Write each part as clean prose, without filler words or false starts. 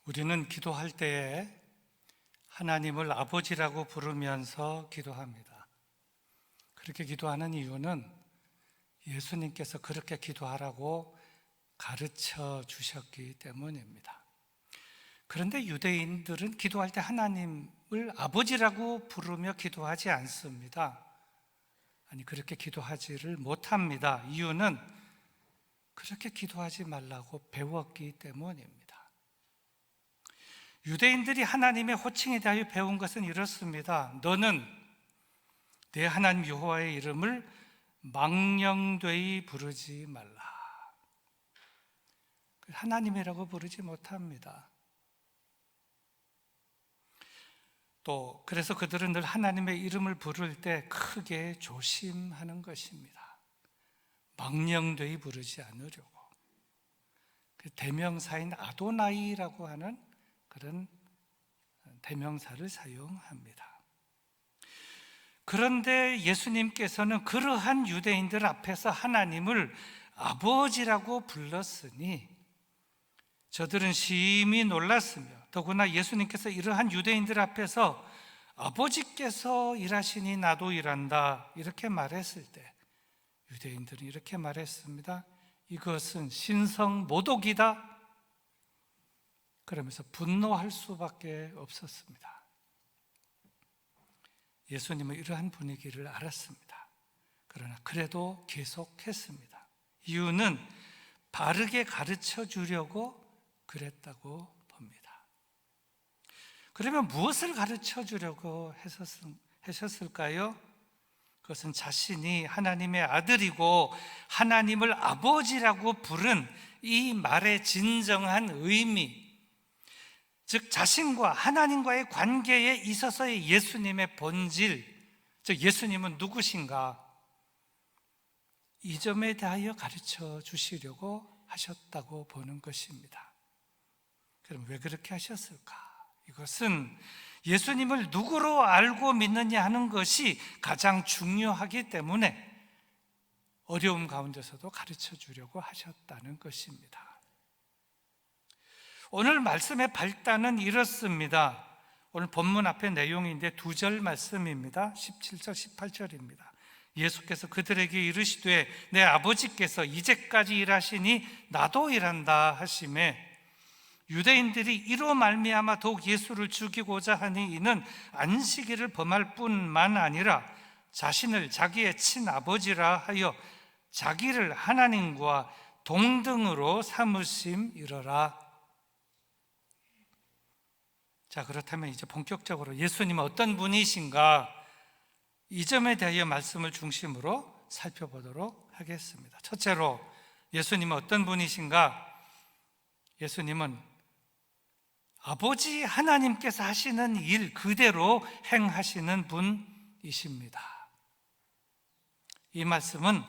우리는 기도할 때에 하나님을 아버지라고 부르면서 기도합니다. 그렇게 기도하는 이유는 예수님께서 그렇게 기도하라고 가르쳐 주셨기 때문입니다. 그런데 유대인들은 기도할 때 하나님을 아버지라고 부르며 기도하지 않습니다. 아니, 그렇게 기도하지를 못합니다. 이유는 그렇게 기도하지 말라고 배웠기 때문입니다. 유대인들이 하나님의 호칭에 대하여 배운 것은 이렇습니다. 너는 내 하나님 여호와의 이름을 망령되이 부르지 말라. 하나님이라고 부르지 못합니다. 또 그래서 그들은 늘 하나님의 이름을 부를 때 크게 조심하는 것입니다. 망령되이 부르지 않으려고. 그 대명사인 아도나이라고 하는 그런 대명사를 사용합니다. 그런데 예수님께서는 그러한 유대인들 앞에서 하나님을 아버지라고 불렀으니 저들은 심히 놀랐으며, 더구나 예수님께서 이러한 유대인들 앞에서 아버지께서 일하시니 나도 일한다 이렇게 말했을 때 유대인들은 이렇게 말했습니다. 이것은 신성모독이다. 그러면서 분노할 수밖에 없었습니다. 예수님은 이러한 분위기를 알았습니다. 그러나 그래도 계속했습니다. 이유는 바르게 가르쳐 주려고 그랬다고 봅니다. 그러면 무엇을 가르쳐 주려고 하셨을까요? 그것은 자신이 하나님의 아들이고 하나님을 아버지라고 부른 이 말의 진정한 의미, 즉 자신과 하나님과의 관계에 있어서의 예수님의 본질, 즉 예수님은 누구신가, 이 점에 대하여 가르쳐 주시려고 하셨다고 보는 것입니다. 그럼 왜 그렇게 하셨을까? 이것은 예수님을 누구로 알고 믿느냐 하는 것이 가장 중요하기 때문에 어려움 가운데서도 가르쳐 주려고 하셨다는 것입니다. 오늘 말씀의 발단은 이렇습니다. 오늘 본문 앞의 내용인데 2절 말씀입니다. 17절, 18절입니다. 예수께서 그들에게 이르시되 내 아버지께서 이제까지 일하시니 나도 일한다 하시매, 유대인들이 이로 말미암아 더욱 예수를 죽이고자 하니 이는 안식일을 범할 뿐만 아니라 자신을 자기의 친아버지라 하여 자기를 하나님과 동등으로 삼으심이러라. 자, 그렇다면 이제 본격적으로 예수님은 어떤 분이신가, 이 점에 대하여 말씀을 중심으로 살펴보도록 하겠습니다. 첫째로 예수님은 어떤 분이신가? 예수님은 아버지 하나님께서 하시는 일 그대로 행하시는 분이십니다. 이 말씀은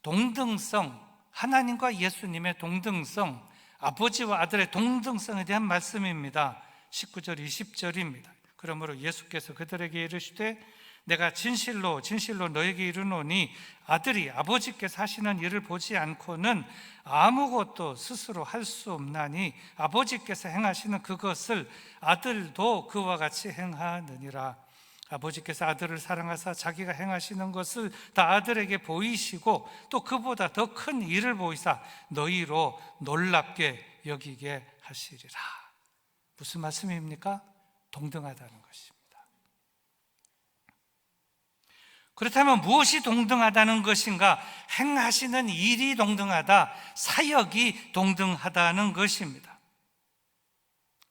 동등성, 하나님과 예수님의 동등성, 아버지와 아들의 동등성에 대한 말씀입니다. 19절, 20절입니다. 그러므로 예수께서 그들에게 이르시되 내가 진실로 진실로 너에게 이르노니 아들이 아버지께서 하시는 일을 보지 않고는 아무것도 스스로 할 수 없나니 아버지께서 행하시는 그것을 아들도 그와 같이 행하느니라. 아버지께서 아들을 사랑하사 자기가 행하시는 것을 다 아들에게 보이시고 또 그보다 더 큰 일을 보이사 너희로 놀랍게 여기게 하시리라. 무슨 말씀입니까? 동등하다는 것입니다. 그렇다면 무엇이 동등하다는 것인가? 행하시는 일이 동등하다, 사역이 동등하다는 것입니다.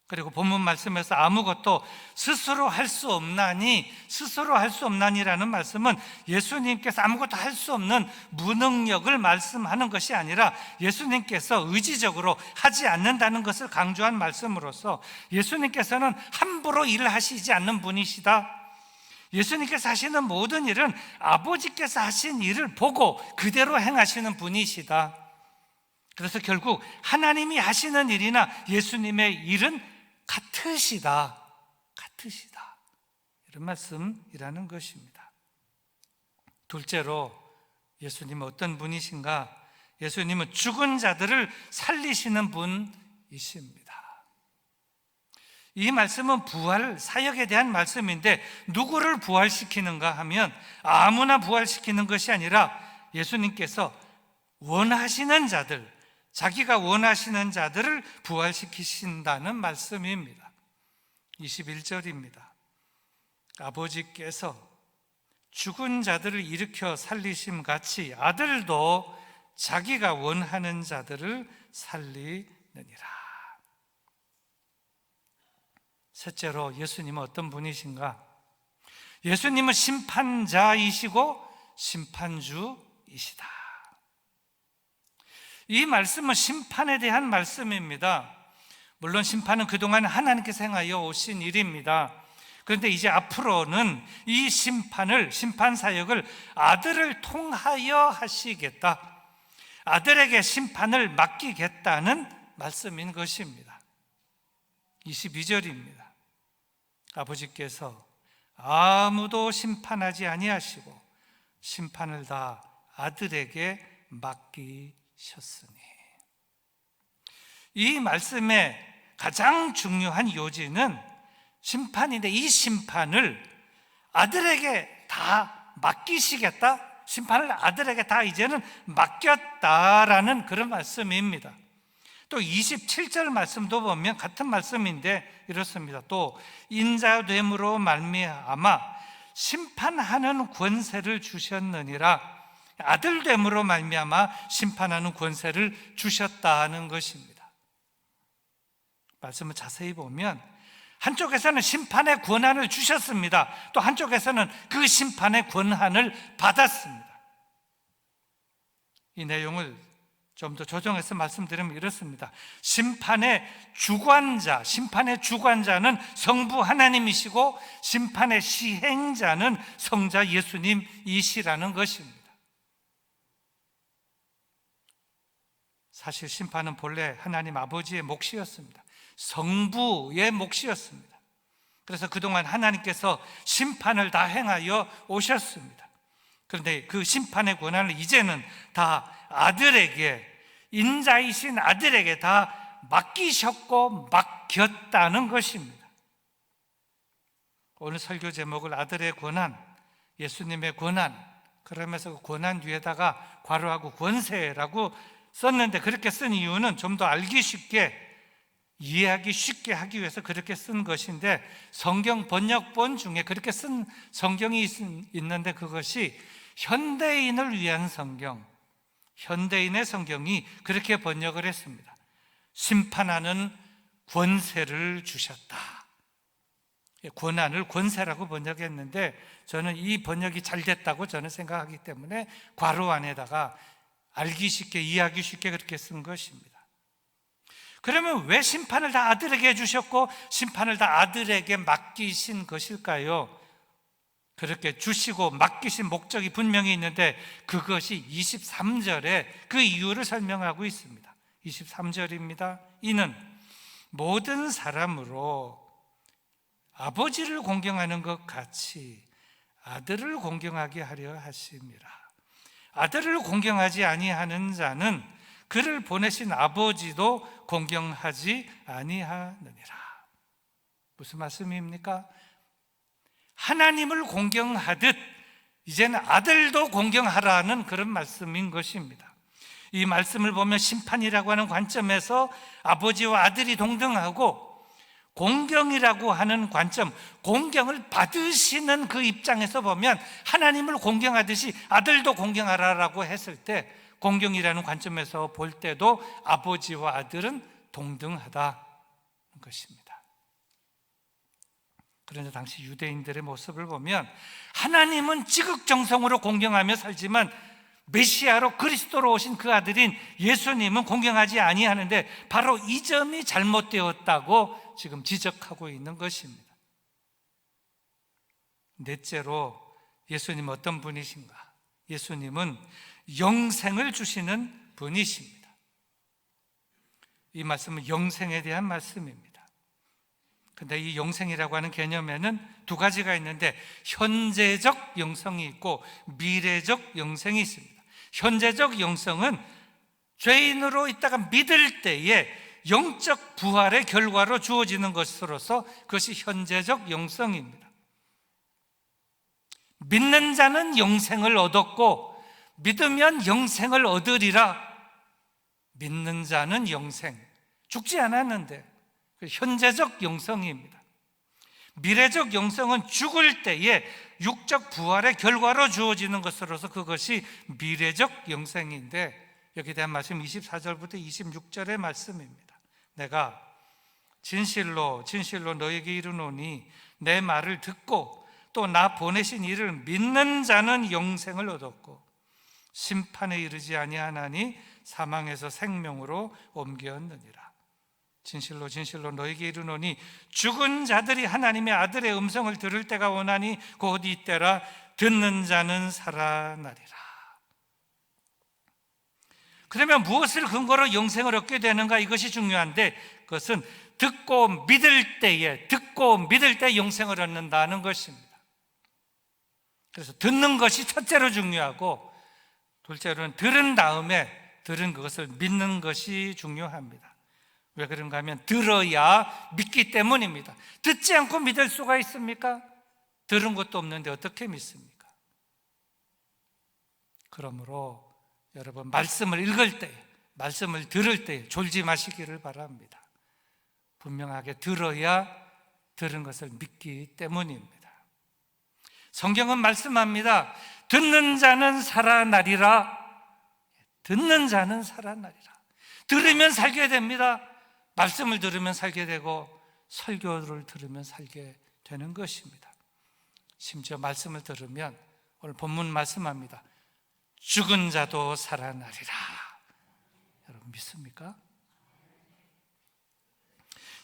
그리고 본문 말씀에서 아무것도 스스로 할 수 없나니, 스스로 할 수 없나니라는 말씀은 예수님께서 아무것도 할 수 없는 무능력을 말씀하는 것이 아니라 예수님께서 의지적으로 하지 않는다는 것을 강조한 말씀으로서 예수님께서는 함부로 일을 하시지 않는 분이시다. 예수님께서 하시는 모든 일은 아버지께서 하신 일을 보고 그대로 행하시는 분이시다. 그래서 결국 하나님이 하시는 일이나 예수님의 일은 같으시다. 이런 말씀이라는 것입니다. 둘째로 예수님은 어떤 분이신가? 예수님은 죽은 자들을 살리시는 분이십니다. 이 말씀은 부활 사역에 대한 말씀인데 누구를 부활시키는가 하면 아무나 부활시키는 것이 아니라 예수님께서 원하시는 자들, 자기가 원하시는 자들을 부활시키신다는 말씀입니다. 21절입니다. 아버지께서 죽은 자들을 일으켜 살리심 같이 아들도 자기가 원하는 자들을 살리느니라. 셋째로, 예수님은 어떤 분이신가? 예수님은 심판자이시고 심판주이시다. 이 말씀은 심판에 대한 말씀입니다. 물론 심판은 그동안 하나님께서 행하여 오신 일입니다. 그런데 이제 앞으로는 이 심판 사역을 아들을 통하여 하시겠다, 아들에게 심판을 맡기겠다는 말씀인 것입니다. 22절입니다. 아버지께서 아무도 심판하지 아니하시고 심판을 다 아들에게 맡기셨으니. 이 말씀의 가장 중요한 요지는 심판인데, 이 심판을 아들에게 다 맡기시겠다, 심판을 아들에게 다 이제는 맡겼다라는 그런 말씀입니다. 또 27절 말씀도 보면 같은 말씀인데 이렇습니다. 또 인자됨으로 말미암아 심판하는 권세를 주셨느니라. 아들됨으로 말미암아 심판하는 권세를 주셨다는 것입니다. 말씀을 자세히 보면 한쪽에서는 심판의 권한을 주셨습니다. 또 한쪽에서는 그 심판의 권한을 받았습니다. 이 내용을 좀 더 조정해서 말씀드리면 이렇습니다. 심판의 주관자는 성부 하나님이시고 심판의 시행자는 성자 예수님이시라는 것입니다. 사실 심판은 본래 하나님 아버지의 몫이었습니다. 성부의 몫이었습니다. 그래서 그동안 하나님께서 심판을 다 행하여 오셨습니다. 그런데 그 심판의 권한을 이제는 다 아들에게, 인자이신 아들에게 다 맡기셨고 맡겼다는 것입니다. 오늘 설교 제목을 아들의 권한, 예수님의 권한, 그러면서 그 권한 뒤에다가 괄호하고 권세라고 썼는데, 그렇게 쓴 이유는 좀 더 알기 쉽게, 이해하기 쉽게 하기 위해서 그렇게 쓴 것인데, 성경 번역본 중에 그렇게 쓴 성경이 있는데 그것이 현대인을 위한 성경, 현대인의 성경이 그렇게 번역을 했습니다. 심판하는 권세를 주셨다. 권한을 권세라고 번역했는데 저는 이 번역이 잘 됐다고 저는 생각하기 때문에 괄호 안에다가 알기 쉽게, 이해하기 쉽게 그렇게 쓴 것입니다. 그러면 왜 심판을 다 아들에게 주셨고 심판을 다 아들에게 맡기신 것일까요? 그렇게 주시고 맡기신 목적이 분명히 있는데 그것이 23절에 그 이유를 설명하고 있습니다. 23절입니다. 이는 모든 사람으로 아버지를 공경하는 것 같이 아들을 공경하게 하려 하심이라. 아들을 공경하지 아니하는 자는 그를 보내신 아버지도 공경하지 아니하느니라. 무슨 말씀입니까? 하나님을 공경하듯 이제는 아들도 공경하라는 그런 말씀인 것입니다. 이 말씀을 보면 심판이라고 하는 관점에서 아버지와 아들이 동등하고, 공경이라고 하는 관점, 공경을 받으시는 그 입장에서 보면 하나님을 공경하듯이 아들도 공경하라라고 했을 때, 공경이라는 관점에서 볼 때도 아버지와 아들은 동등하다는 것입니다. 그런데 당시 유대인들의 모습을 보면 하나님은 지극정성으로 공경하며 살지만 메시아로 그리스도로 오신 그 아들인 예수님은 공경하지 아니하는데, 바로 이 점이 잘못되었다고 지금 지적하고 있는 것입니다. 넷째로, 예수님은 어떤 분이신가? 예수님은 영생을 주시는 분이십니다. 이 말씀은 영생에 대한 말씀입니다. 근데 이 영생이라고 하는 개념에는 두 가지가 있는데, 현재적 영생이 있고 미래적 영생이 있습니다. 현재적 영생은 죄인으로 있다가 믿을 때에 영적 부활의 결과로 주어지는 것으로서 그것이 현재적 영성입니다. 믿는 자는 영생을 얻었고 믿으면 영생을 얻으리라. 믿는 자는 영생, 죽지 않았는데 현재적 영성입니다. 미래적 영성은 죽을 때에 육적 부활의 결과로 주어지는 것으로서 그것이 미래적 영생인데, 여기에 대한 말씀 24절부터 26절의 말씀입니다. 내가 진실로 진실로 너에게 이르노니 내 말을 듣고 또 나 보내신 이를 믿는 자는 영생을 얻었고 심판에 이르지 아니하나니 사망에서 생명으로 옮겼느니라. 진실로 진실로 너에게 이르노니 죽은 자들이 하나님의 아들의 음성을 들을 때가 오나니 곧 이때라. 듣는 자는 살아나리라. 그러면 무엇을 근거로 영생을 얻게 되는가? 이것이 중요한데, 그것은 듣고 믿을 때에 영생을 얻는다는 것입니다. 그래서 듣는 것이 첫째로 중요하고, 둘째로는 들은 다음에 들은 그것을 믿는 것이 중요합니다. 왜 그런가 하면 들어야 믿기 때문입니다. 듣지 않고 믿을 수가 있습니까? 들은 것도 없는데 어떻게 믿습니까? 그러므로 여러분, 말씀을 읽을 때, 말씀을 들을 때 졸지 마시기를 바랍니다. 분명하게 들어야 들은 것을 믿기 때문입니다. 성경은 말씀합니다. 듣는 자는 살아나리라. 듣는 자는 살아나리라. 들으면 살게 됩니다. 말씀을 들으면 살게 되고 설교를 들으면 살게 되는 것입니다. 심지어 말씀을 들으면 오늘 본문 말씀합니다. 죽은 자도 살아나리라. 여러분 믿습니까?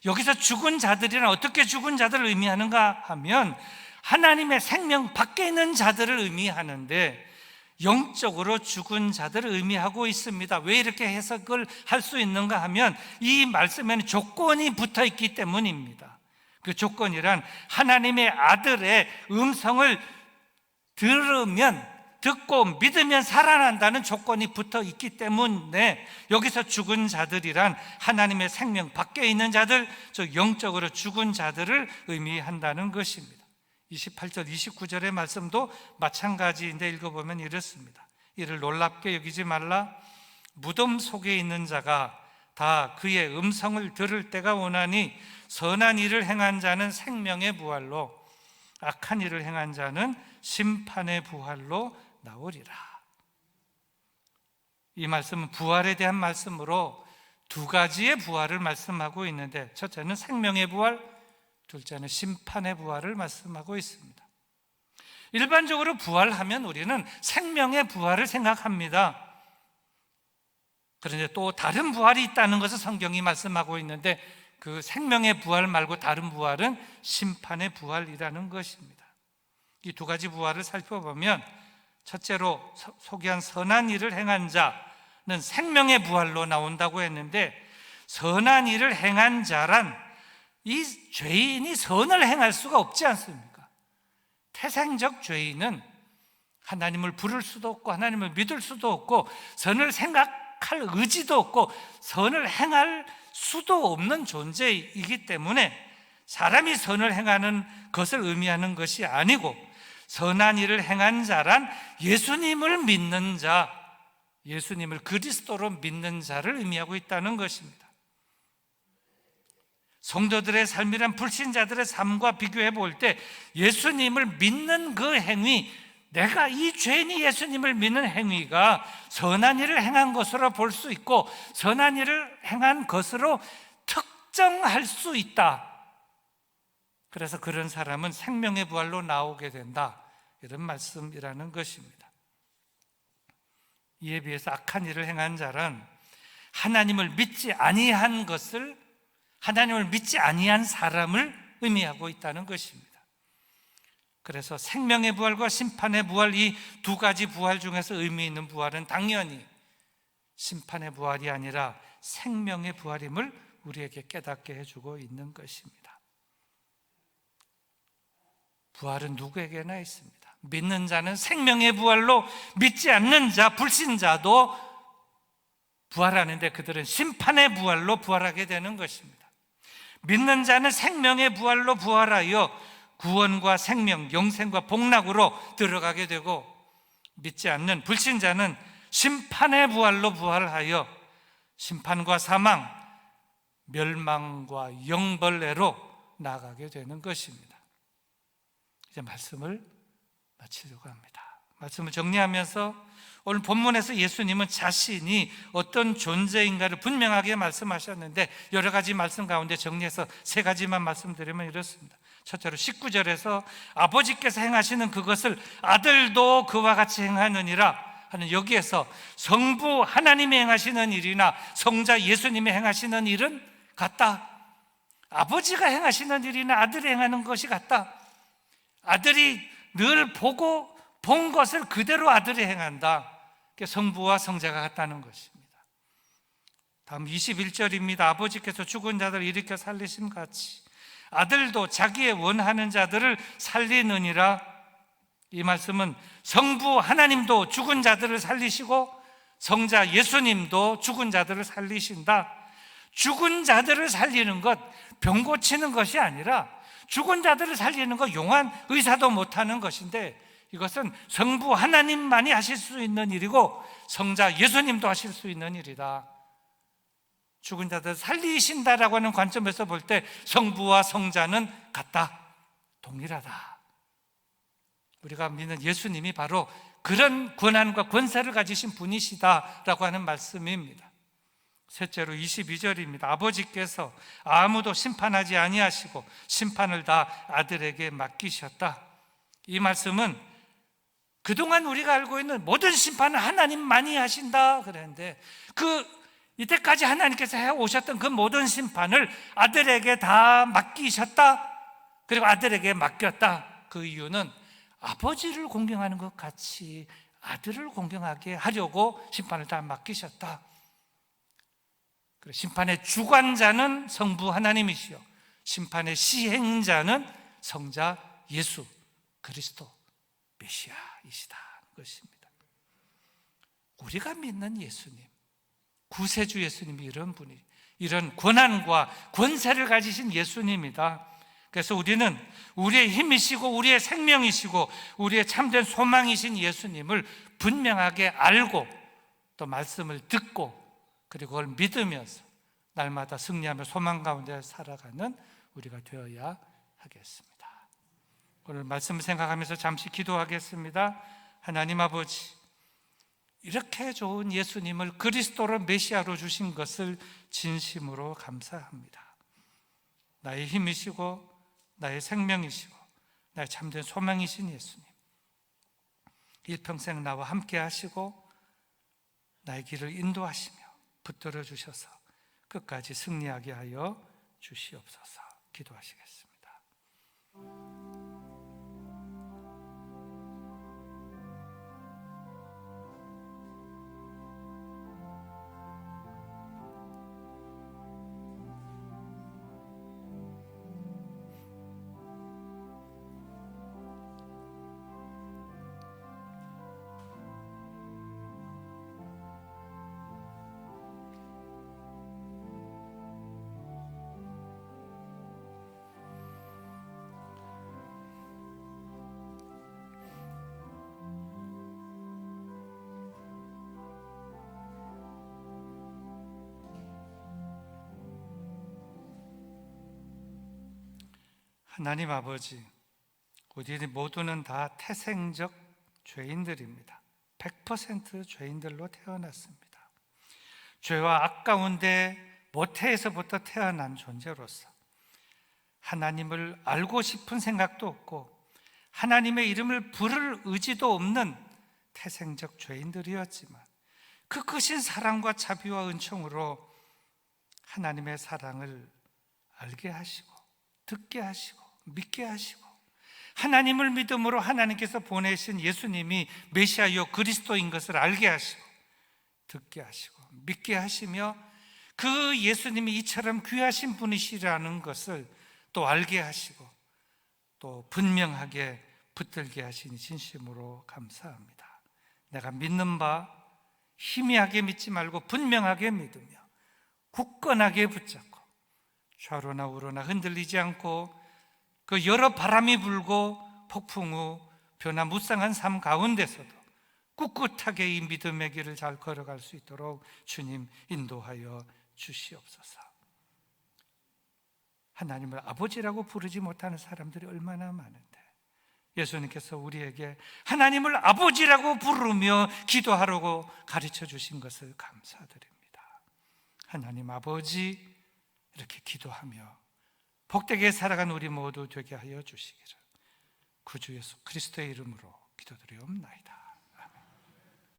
여기서 죽은 자들이란 어떻게 죽은 자들을 의미하는가 하면 하나님의 생명 밖에 있는 자들을 의미하는데 영적으로 죽은 자들을 의미하고 있습니다. 왜 이렇게 해석을 할 수 있는가 하면 이 말씀에는 조건이 붙어 있기 때문입니다. 그 조건이란 하나님의 아들의 음성을 듣고 믿으면 살아난다는 조건이 붙어 있기 때문에 여기서 죽은 자들이란 하나님의 생명 밖에 있는 자들, 즉 영적으로 죽은 자들을 의미한다는 것입니다. 28절, 29절의 말씀도 마찬가지인데 읽어보면 이렇습니다. 이를 놀랍게 여기지 말라. 무덤 속에 있는 자가 다 그의 음성을 들을 때가 오나니 선한 일을 행한 자는 생명의 부활로 악한 일을 행한 자는 심판의 부활로 나오리라. 이 말씀은 부활에 대한 말씀으로 두 가지의 부활을 말씀하고 있는데, 첫째는 생명의 부활, 둘째는 심판의 부활을 말씀하고 있습니다. 일반적으로 부활하면 우리는 생명의 부활을 생각합니다. 그런데 또 다른 부활이 있다는 것을 성경이 말씀하고 있는데, 그 생명의 부활 말고 다른 부활은 심판의 부활이라는 것입니다. 이 두 가지 부활을 살펴보면, 첫째로 소개한 선한 일을 행한 자는 생명의 부활로 나온다고 했는데, 선한 일을 행한 자란 이 죄인이 선을 행할 수가 없지 않습니까? 태생적 죄인은 하나님을 부를 수도 없고 하나님을 믿을 수도 없고 선을 생각할 의지도 없고 선을 행할 수도 없는 존재이기 때문에 사람이 선을 행하는 것을 의미하는 것이 아니고, 선한 일을 행한 자란 예수님을 믿는 자, 예수님을 그리스도로 믿는 자를 의미하고 있다는 것입니다. 성도들의 삶이란 불신자들의 삶과 비교해 볼 때 예수님을 믿는 그 행위, 내가 이 죄인이 예수님을 믿는 행위가 선한 일을 행한 것으로 볼 수 있고 선한 일을 행한 것으로 특정할 수 있다. 그래서 그런 사람은 생명의 부활로 나오게 된다, 이런 말씀이라는 것입니다. 이에 비해서 악한 일을 행한 자는 하나님을 믿지 아니한 것을, 하나님을 믿지 아니한 사람을 의미하고 있다는 것입니다. 그래서 생명의 부활과 심판의 부활, 이 두 가지 부활 중에서 의미 있는 부활은 당연히 심판의 부활이 아니라 생명의 부활임을 우리에게 깨닫게 해주고 있는 것입니다. 부활은 누구에게나 있습니다. 믿는 자는 생명의 부활로, 믿지 않는 자, 불신자도 부활하는데 그들은 심판의 부활로 부활하게 되는 것입니다. 믿는 자는 생명의 부활로 부활하여 구원과 생명, 영생과 복락으로 들어가게 되고, 믿지 않는 불신자는 심판의 부활로 부활하여 심판과 사망, 멸망과 영벌레로 나가게 되는 것입니다. 이제 말씀을 마치려고 합니다. 말씀을 정리하면서 오늘 본문에서 예수님은 자신이 어떤 존재인가를 분명하게 말씀하셨는데, 여러 가지 말씀 가운데 정리해서 세 가지만 말씀드리면 이렇습니다. 첫째로 19절에서 아버지께서 행하시는 그것을 아들도 그와 같이 행하느니라 하는, 여기에서 성부 하나님이 행하시는 일이나 성자 예수님이 행하시는 일은 같다. 아버지가 행하시는 일이나 아들이 행하는 것이 같다. 아들이 늘 보고 본 것을 그대로 아들이 행한다. 성부와 성자가 같다는 것입니다. 다음 21절입니다. 아버지께서 죽은 자들을 일으켜 살리심 같이 아들도 자기의 원하는 자들을 살리느니라. 이 말씀은 성부 하나님도 죽은 자들을 살리시고 성자 예수님도 죽은 자들을 살리신다. 죽은 자들을 살리는 것, 병 고치는 것이 아니라 죽은 자들을 살리는 것 용한 의사도 못하는 것인데, 이것은 성부 하나님만이 하실 수 있는 일이고 성자 예수님도 하실 수 있는 일이다. 죽은 자들을 살리신다라고 하는 관점에서 볼 때 성부와 성자는 같다, 동일하다. 우리가 믿는 예수님이 바로 그런 권한과 권세를 가지신 분이시다라고 하는 말씀입니다. 셋째로 22절입니다. 아버지께서 아무도 심판하지 아니하시고 심판을 다 아들에게 맡기셨다. 이 말씀은 그동안 우리가 알고 있는 모든 심판은 하나님만이 하신다 그랬는데, 이때까지 하나님께서 해오셨던 그 모든 심판을 아들에게 다 맡기셨다. 그리고 아들에게 맡겼다. 그 이유는 아버지를 공경하는 것 같이 아들을 공경하게 하려고 심판을 다 맡기셨다. 심판의 주관자는 성부 하나님이시요, 심판의 시행자는 성자 예수 그리스도 메시아이시다는 것입니다. 우리가 믿는 예수님, 구세주 예수님이 이런 분이, 이런 권한과 권세를 가지신 예수님이다. 그래서 우리는 우리의 힘이시고 우리의 생명이시고 우리의 참된 소망이신 예수님을 분명하게 알고 또 말씀을 듣고 그리고 그걸 믿으면서 날마다 승리하며 소망 가운데 살아가는 우리가 되어야 하겠습니다. 오늘 말씀을 생각하면서 잠시 기도하겠습니다. 하나님 아버지, 이렇게 좋은 예수님을 그리스도로 메시아로 주신 것을 진심으로 감사합니다. 나의 힘이시고 나의 생명이시고 나의 참된 소망이신 예수님, 일평생 나와 함께 하시고 나의 길을 인도하시며 붙들어 주셔서 끝까지 승리하게 하여 주시옵소서. 기도하시겠습니다. 하나님 아버지, 우리 모두는 다 태생적 죄인들입니다. 100% 죄인들로 태어났습니다. 죄와 악 가운데 모태에서부터 태어난 존재로서 하나님을 알고 싶은 생각도 없고 하나님의 이름을 부를 의지도 없는 태생적 죄인들이었지만, 그 크신 사랑과 자비와 은총으로 하나님의 사랑을 알게 하시고 듣게 하시고 믿게 하시고, 하나님을 믿음으로 하나님께서 보내신 예수님이 메시아요 그리스도인 것을 알게 하시고 듣게 하시고 믿게 하시며, 그 예수님이 이처럼 귀하신 분이시라는 것을 또 알게 하시고 또 분명하게 붙들게 하시니 진심으로 감사합니다. 내가 믿는 바, 희미하게 믿지 말고 분명하게 믿으며 굳건하게 붙잡고 좌로나 우로나 흔들리지 않고 그 여러 바람이 불고 폭풍 후 변화무쌍한 삶 가운데서도 꿋꿋하게 이 믿음의 길을 잘 걸어갈 수 있도록 주님 인도하여 주시옵소서. 하나님을 아버지라고 부르지 못하는 사람들이 얼마나 많은데 예수님께서 우리에게 하나님을 아버지라고 부르며 기도하라고 가르쳐 주신 것을 감사드립니다. 하나님 아버지, 이렇게 기도하며 복되게 살아간 우리 모두 되게 하여 주시기를 구주 예수 그리스도의 이름으로 기도드리옵나이다.